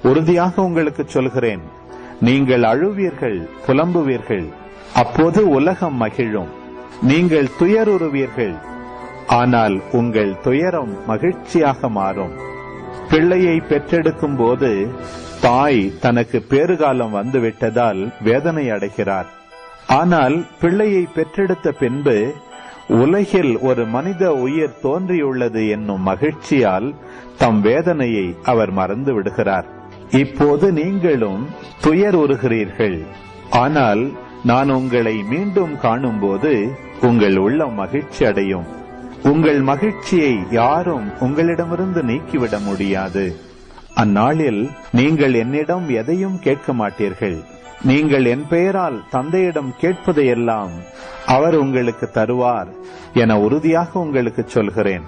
உறுதியாக உங்களுக்கு சொல்கிறேன், நீங்கள் அழுவீர்கள், புலம்புவீர்கள். அப்போது உலகம் மகிழும். நீங்கள் துயருறுவீர்கள், ஆனால் உங்கள் துயரம் மகிழ்ச்சியாக மாறும். பிள்ளையை பெற்றெடுக்கும் போது தாய் தனக்கு பேறுகாலம் வந்துவிட்டதால் வேதனை அடைகிறார். ஆனால் பிள்ளையை பெற்றெடுத்த பின்பு உலகில் ஒரு மனித உயிர் தோன்றியுள்ளது என்னும் மகிழ்ச்சியால் தம் வேதனையை அவர் மறந்து விடுகிறார். இப்போது நீங்களும் துயர் உறுகிறீர்கள், ஆனால் நான் உங்களை மீண்டும் காணும்போது உங்கள் உள்ளம் மகிழ்ச்சி அடையும். உங்கள் மகிழ்ச்சியை யாரும் உங்களிடமிருந்து நீக்கிவிட முடியாது. அந்நாளில் நீங்கள் என்னிடம் எதையும் கேட்க மாட்டீர்கள். நீங்கள் என் பெயரால் தந்தையிடம் கேட்பதையெல்லாம் அவர் உங்களுக்கு தருவார் என உறுதியாக உங்களுக்கு சொல்கிறேன்.